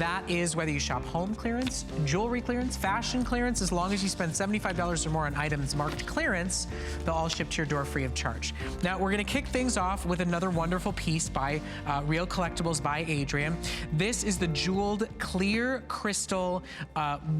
That is whether you shop home clearance, jewelry clearance, fashion clearance. As long as you spend $75 or more on items marked clearance, they'll all ship to your door free of charge. Now, we're gonna kick things off with another wonderful piece by Real Collectibles by Adrienne. This is the jeweled clear crystal,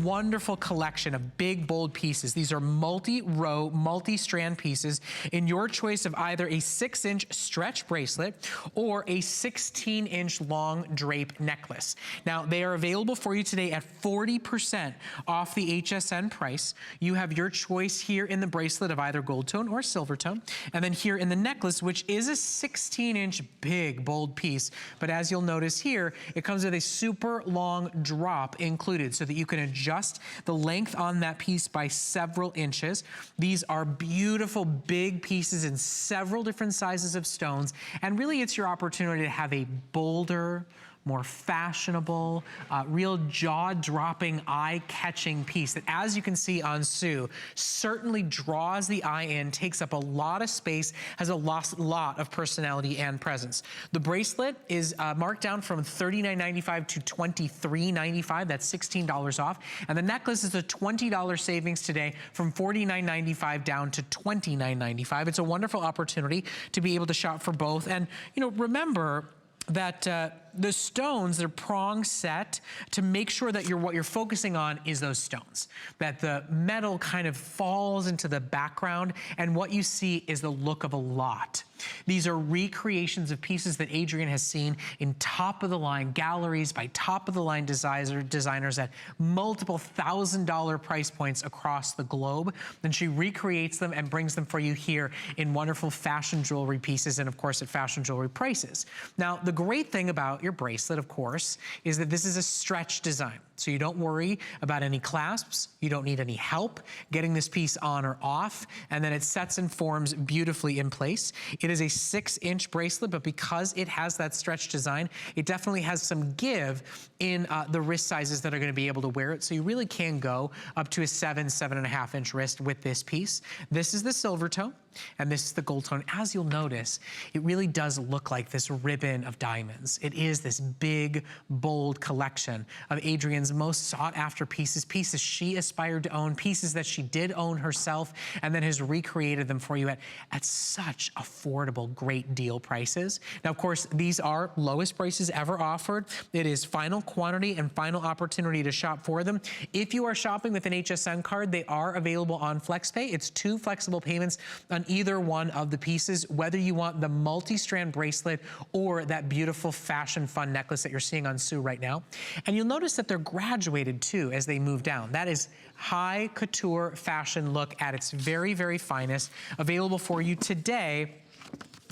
wonderful collection of big, bold pieces. These are multi-row, multi-strand pieces in your choice of either a 6-inch stretch bracelet or a 16-inch long drape necklace. Now, they are available for you today at 40% off the HSN price. You have your choice here in the bracelet of either gold tone or silver tone, and then here in the necklace, which is a 16-inch big, bold piece. But as you'll notice here, it comes with a super long drop included so that you can adjust the length on that piece by several inches. These are beautiful, big pieces in several different sizes of stones, and really it's your opportunity to have a bolder, more fashionable, real jaw-dropping, eye-catching piece that, as you can see on Sue, certainly draws the eye in, takes up a lot of space, has a lot of personality and presence. The bracelet is marked down from $39.95 to $23.95. That's $16 off. And the necklace is a $20 savings today from $49.95 down to $29.95. It's a wonderful opportunity to be able to shop for both. And, you know, remember that the stones, they're prong set to make sure that what you're focusing on is those stones. That the metal kind of falls into the background and what you see is the look of a lot. These are recreations of pieces that Adrienne has seen in top-of-the-line galleries by top-of-the-line designers at multiple $1,000 price points across the globe. Then she recreates them and brings them for you here in wonderful fashion jewelry pieces and, of course, at fashion jewelry prices. Now, the great thing about your bracelet, of course, is that this is a stretch design. So you don't worry about any clasps, you don't need any help getting this piece on or off, and then it sets and forms beautifully in place. It is a 6-inch bracelet, but because it has that stretch design, it definitely has some give in the wrist sizes that are gonna be able to wear it. So you really can go up to a 7.5 inch wrist with this piece. This is the silver tone, and this is the gold tone. As you'll notice, it really does look like this ribbon of diamonds. It is this big, bold collection of Adrienne's most sought after pieces she aspired to own, pieces that she did own herself, and then has recreated them for you at such affordable, great deal prices. Now, of course, these are lowest prices ever offered. It is final quantity and final opportunity to shop for them. If you are shopping with an HSN card, they are available on FlexPay. It's 2 flexible payments on either one of the pieces, whether you want the multi-strand bracelet or that beautiful fashion fun necklace that you're seeing on Sue right now. And you'll notice that they're graduated too as they move down. That is high couture fashion look at its very, very finest, available for you today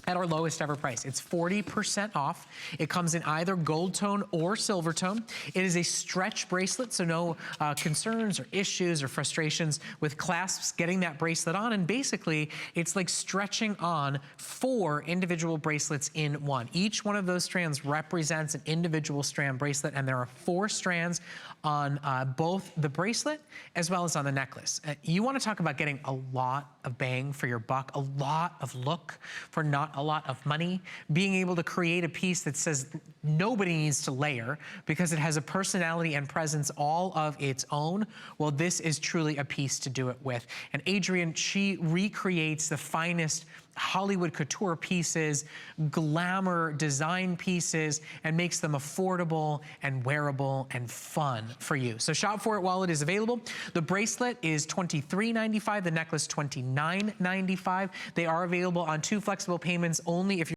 at our lowest ever price. It's 40% off. It comes in either gold tone or silver tone. It is a stretch bracelet, so no concerns or issues or frustrations with clasps getting that bracelet on. And basically, it's like stretching on 4 individual bracelets in one. Each one of those strands represents an individual strand bracelet, and there are 4 strands on both the bracelet as well as on the necklace. You want to talk about getting a lot of bang for your buck, a lot of look for not a lot of money, being able to create a piece that says nobody needs to layer because it has a personality and presence all of its own. Well, this is truly a piece to do it with. And Adrienne, she recreates the finest Hollywood couture pieces, glamour design pieces, and makes them affordable and wearable and fun for you. So shop for it while it is available. The bracelet is $23.95, the necklace $29.95. They are available on 2 flexible payments only if you're